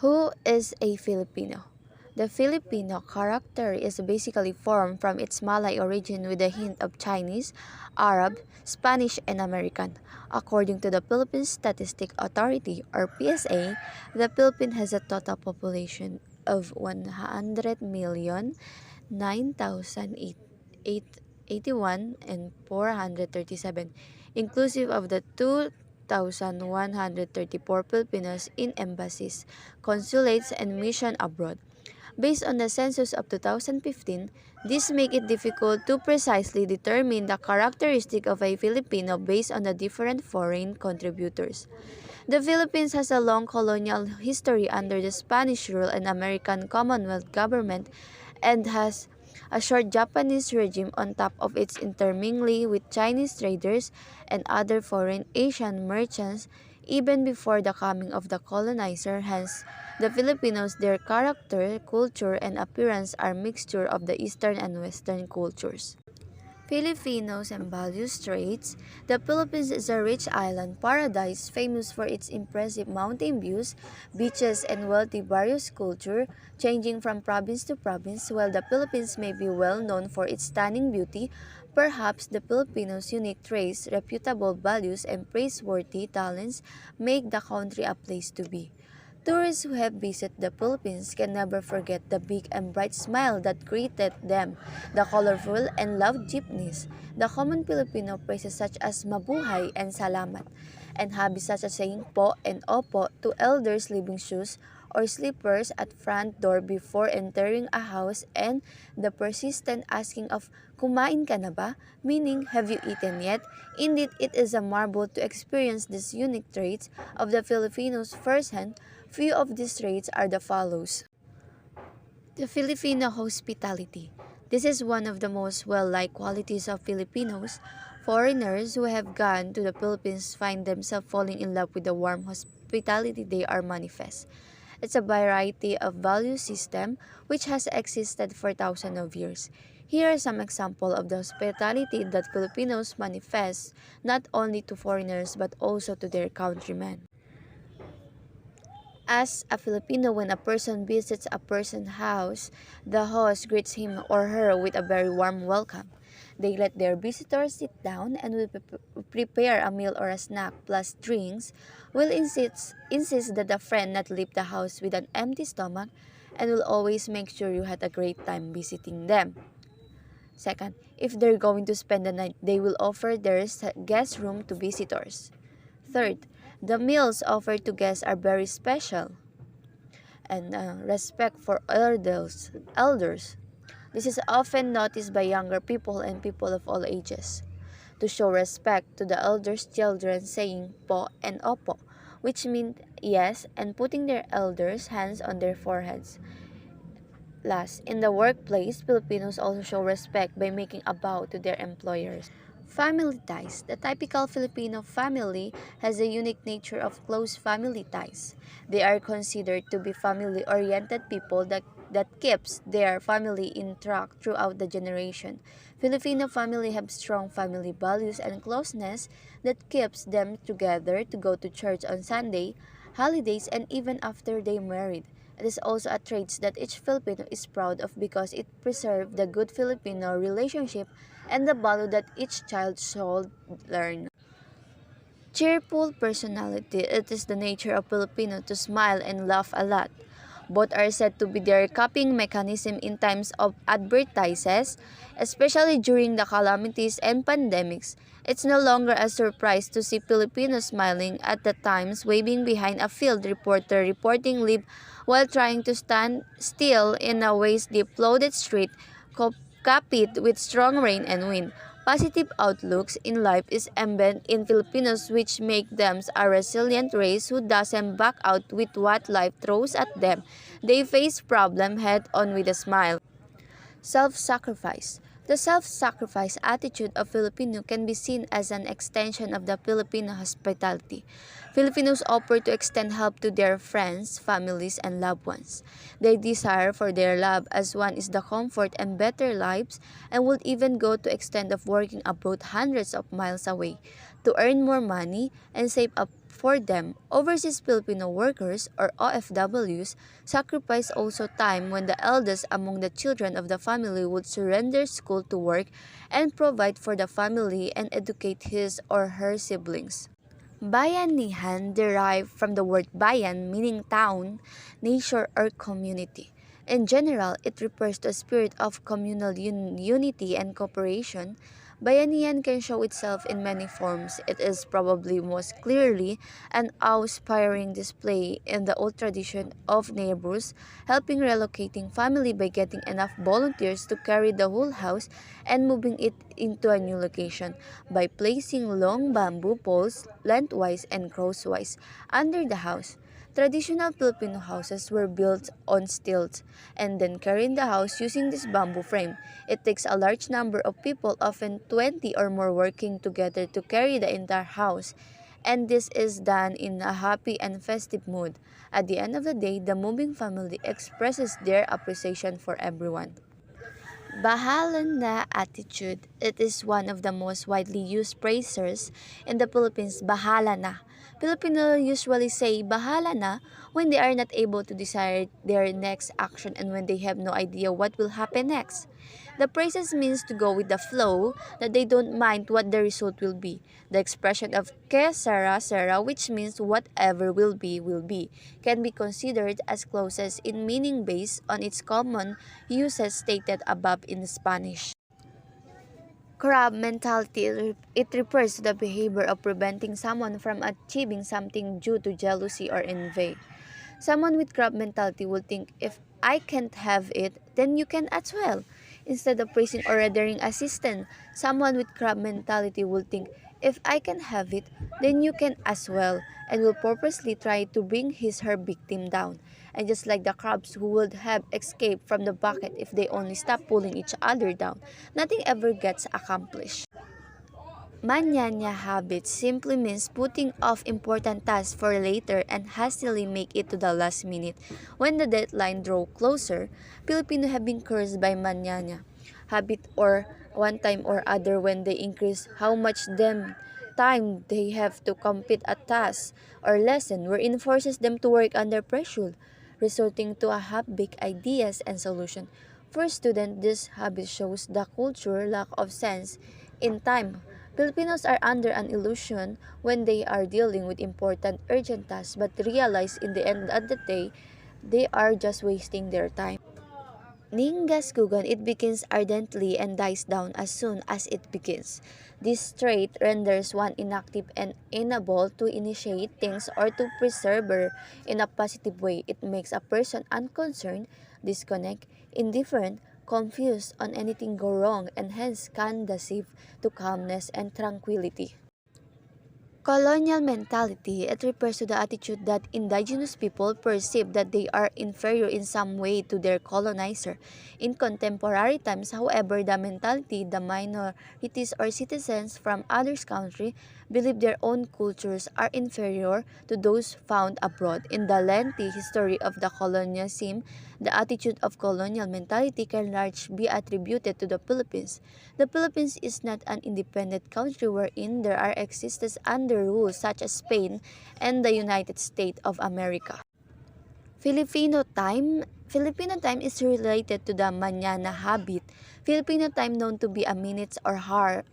Who is a Filipino? The Filipino character is basically formed from its Malay origin with a hint of Chinese, Arab, Spanish, and American. According to the Philippine Statistic Authority or PSA, the Philippines has a total population of 100 million 9,881 and 437, inclusive of the 2,134 Filipinos in embassies, consulates, and mission abroad. Based on the census of 2015, this make it difficult to precisely determine the characteristic of a Filipino based on the different foreign contributors. The Philippines has a long colonial history under the Spanish rule and American Commonwealth government and has a short Japanese regime on top of its intermingling with Chinese traders and other foreign Asian merchants even before the coming of the colonizer. Hence, the Filipinos, their character, culture, and appearance are mixture of the Eastern and Western cultures. Filipinos and values traits. The Philippines is a rich island paradise famous for its impressive mountain views, beaches, and wealthy various culture, changing from province to province. While the Philippines may be well known for its stunning beauty, perhaps the Filipinos' unique traits, reputable values, and praiseworthy talents make the country a place to be. Tourists who have visited the Philippines can never forget the big and bright smile that greeted them, the colorful and loud jeepneys, the common Filipino phrases such as mabuhay and salamat, and habits such as saying po and opo to elders leaving shoes or slippers at front door before entering a house, and the persistent asking of kumain ka na ba? Meaning, have you eaten yet? Indeed, it is a marvel to experience these unique traits of the Filipinos firsthand. Few of these traits are the follows. The Filipino hospitality. This is one of the most well-liked qualities of Filipinos. Foreigners who have gone to the Philippines find themselves falling in love with the warm hospitality they are manifest. It's a variety of value system which has existed for thousands of years. Here are some examples of the hospitality that Filipinos manifest not only to foreigners but also to their countrymen. As a Filipino, when a person visits a person's house, the host greets him or her with a very warm welcome. They let their visitors sit down and will prepare a meal or a snack plus drinks, will insist that the friend not leave the house with an empty stomach, and will always make sure you had a great time visiting them. Second, if they're going to spend the night, they will offer their guest room to visitors. Third, the meals offered to guests are very special. And respect for elders. This is often noticed by younger people and people of all ages. To show respect to the elders, children saying po and opo, which mean yes, and putting their elders' hands on their foreheads. Last, in the workplace, Filipinos also show respect by making a bow to their employers. Family ties. The typical Filipino family has a unique nature of close family ties. They are considered to be family-oriented people that keeps their family intact throughout the generation. Filipino family have strong family values and closeness that keeps them together to go to church on Sunday, holidays, and even after they married. It is also a trait that each Filipino is proud of because it preserves the good Filipino relationship and the value that each child should learn. Cheerful personality. It is the nature of Filipino to smile and laugh a lot. Both are said to be their coping mechanism in times of adversities, especially during the calamities and pandemics. It's no longer a surprise to see Filipinos smiling at the times waving behind a field reporter reporting leave while trying to stand still in a waist-deep flooded street copied with strong rain and wind. Positive outlooks in life is embedded in Filipinos which make them a resilient race who doesn't back out with what life throws at them. They face problem head on with a smile. Self-sacrifice. The self-sacrifice attitude of Filipino can be seen as an extension of the Filipino hospitality. Filipinos offer to extend help to their friends, families, and loved ones. They desire for their love as one is the comfort and better lives and would even go to extent of working abroad hundreds of miles away to earn more money and save up for them. Overseas Filipino workers, or OFWs, sacrifice also time when the eldest among the children of the family would surrender school to work and provide for the family and educate his or her siblings. Bayanihan derived from the word bayan, meaning town, nation, or community. In general, it refers to a spirit of communal unity and cooperation. Bayanihan can show itself in many forms. It is probably most clearly an awe-inspiring display in the old tradition of neighbors helping relocating family by getting enough volunteers to carry the whole house and moving it into a new location by placing long bamboo poles lengthwise and crosswise under the house. Traditional Filipino houses were built on stilts and then carried the house using this bamboo frame. It takes a large number of people, often 20 or more, working together to carry the entire house, and this is done in a happy and festive mood. At the end of the day, the moving family expresses their appreciation for everyone. Bahala na attitude. It is one of the most widely used phrases in the Philippines. Bahala na. Filipinos usually say bahala na when they are not able to decide their next action and when they have no idea what will happen next. The phrases means to go with the flow, that they don't mind what the result will be. The expression of que sera sera, which means whatever will be, can be considered as closest in meaning based on its common uses stated above in Spanish. Crab mentality, it refers to the behavior of preventing someone from achieving something due to jealousy or envy. Someone with crab mentality will think, if I can't have it, then you can as well. Instead of praising or rendering assistance, someone with crab mentality will think, if I can have it, then you can as well, and will purposely try to bring his her victim down. And just like the crabs who would have escaped from the bucket if they only stop pulling each other down, nothing ever gets accomplished. Manyanya habit simply means putting off important tasks for later and hastily make it to the last minute. When the deadline draw closer, Filipino have been cursed by manyanya habit or one time or other when they increase how much them time they have to complete a task or lesson wherein forces them to work under pressure, resulting to a half-baked ideas and solution. For student, this habit shows the culture lack of sense in time. Filipinos are under an illusion when they are dealing with important urgent tasks but realize in the end of the day they are just wasting their time. Ningaskugan, it begins ardently and dies down as soon as it begins. This trait renders one inactive and unable to initiate things or to persevere in a positive way. It makes a person unconcerned, disconnect, indifferent, confused on anything go wrong, and hence conducive to calmness and tranquility. Colonial mentality, it refers to the attitude that indigenous people perceive that they are inferior in some way to their colonizer. In contemporary times, however, the mentality, the minorities or citizens from other countries believe their own cultures are inferior to those found abroad. In the lengthy history of the colonialism, the attitude of colonial mentality can largely be attributed to the Philippines. The Philippines is not an independent country wherein there are existence under rules such as Spain and the United States of America. Filipino time is related to the mañana habit. Filipino time known to be a minutes or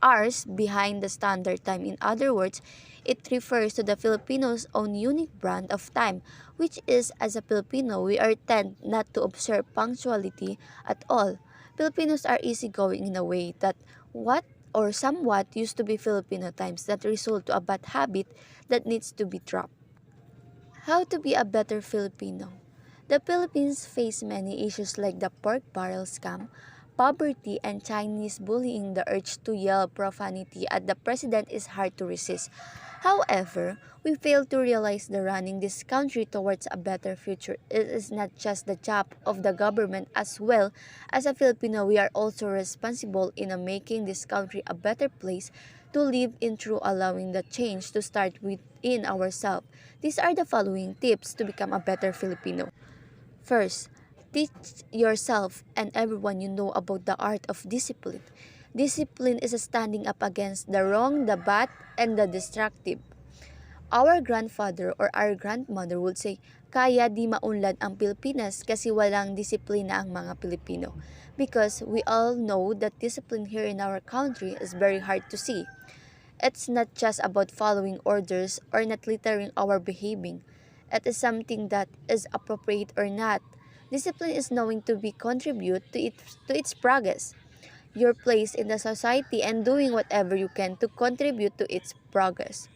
hours behind the standard time. In other words, it refers to the Filipinos' own unique brand of time, which is, as a Filipino, we are tend not to observe punctuality at all. Filipinos are easygoing in a way that what or somewhat used to be Filipino times that result to a bad habit that needs to be dropped. How to be a better Filipino? The Philippines face many issues like the pork barrel scam, poverty, and Chinese bullying. The urge to yell profanity at the president is hard to resist. However, we fail to realize that running this country towards a better future it is not just the job of the government. As well as a Filipino, we are also responsible in making this country a better place to live in through allowing the change to start within ourselves. These are the following tips to become a better Filipino. First, teach yourself and everyone you know about the art of discipline. Discipline is standing up against the wrong, the bad, and the destructive. Our grandfather or our grandmother would say, kaya di maunlad ang Pilipinas kasi walang disiplina ang mga Pilipino. Because we all know that discipline here in our country is very hard to see. It's not just about following orders or not littering our behaving. It is something that is appropriate or not. Discipline is knowing to be contribute to its progress, your place in the society, and doing whatever you can to contribute to its progress.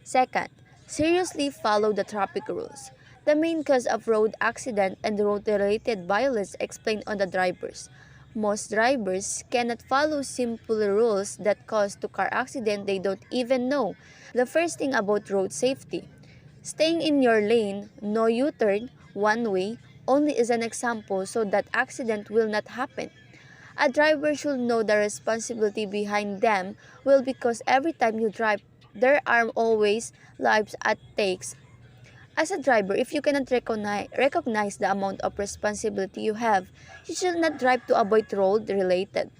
Second, seriously follow the traffic rules. The main cause of road accident and road-related violence explained on the drivers. Most drivers cannot follow simple rules that cause to car accident they don't even know. The first thing about road safety. Staying in your lane, no U-turn, one way, only is an example so that accident will not happen. A driver should know the responsibility behind them will because every time you drive, there are always lives at stakes. As a driver, if you cannot recognize the amount of responsibility you have, you should not drive to avoid road-related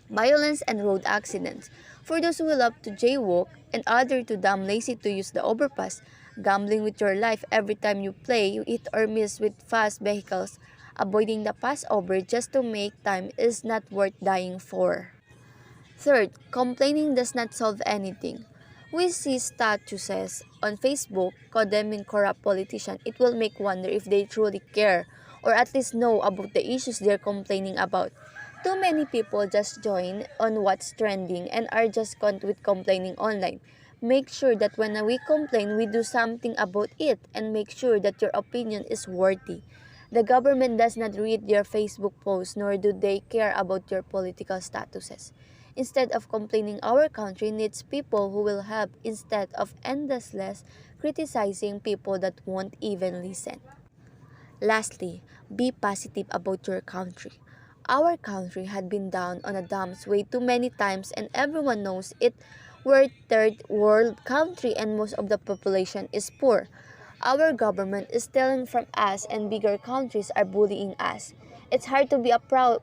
violence and road accidents. For those who love to jaywalk and others too damn lazy to use the overpass, gambling with your life every time you play, you hit or miss with fast vehicles, avoiding the passover just to make time is not worth dying for. Third, complaining does not solve anything. We see statuses on Facebook condemning corrupt politicians. It will make wonder if they truly care or at least know about the issues they're complaining about. Too many people just join on what's trending and are just caught with complaining online. Make sure that when we complain, we do something about it and make sure that your opinion is worthy. The government does not read your Facebook posts nor do they care about your political statuses. Instead of complaining, our country needs people who will help instead of endlessly criticizing people that won't even listen. Lastly, be positive about your country. Our country had been down on the dumps way too many times and everyone knows it. We're third world country and most of the population is poor. Our government is stealing from us and bigger countries are bullying us. It's hard to be proud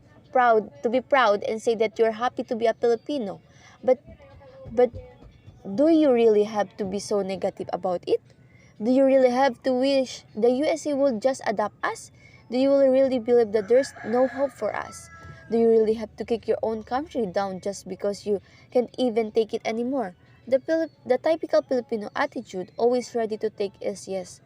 and say that you're happy to be a Filipino. But but do you really have to be so negative about it? Do you really have to wish the USA would just adopt us? Do you really believe that there's no hope for us? Do you really have to kick your own country down just because you can't even take it anymore? The typical Filipino attitude, always ready to take, is yes.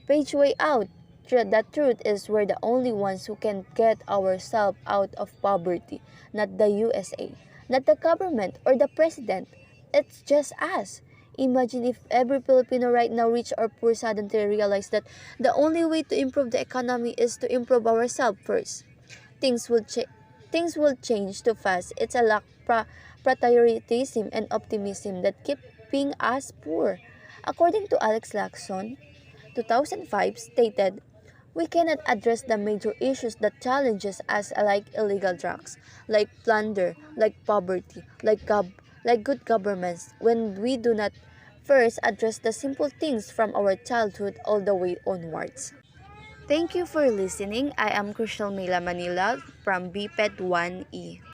Page way out. The truth is we're the only ones who can get ourselves out of poverty, not the USA, not the government or the president. It's just us. Imagine if every Filipino right now, rich or poor, suddenly realized that the only way to improve the economy is to improve ourselves first. Things will things will change too fast. It's a lack patriotism and optimism that keeping us poor. According to Alex Laxon, 2005 stated, we cannot address the major issues that challenges us like illegal drugs, like plunder, like poverty, like good governments when we do not first address the simple things from our childhood all the way onwards. Thank you for listening. I am Crystal Mila Manila from BPED 1E.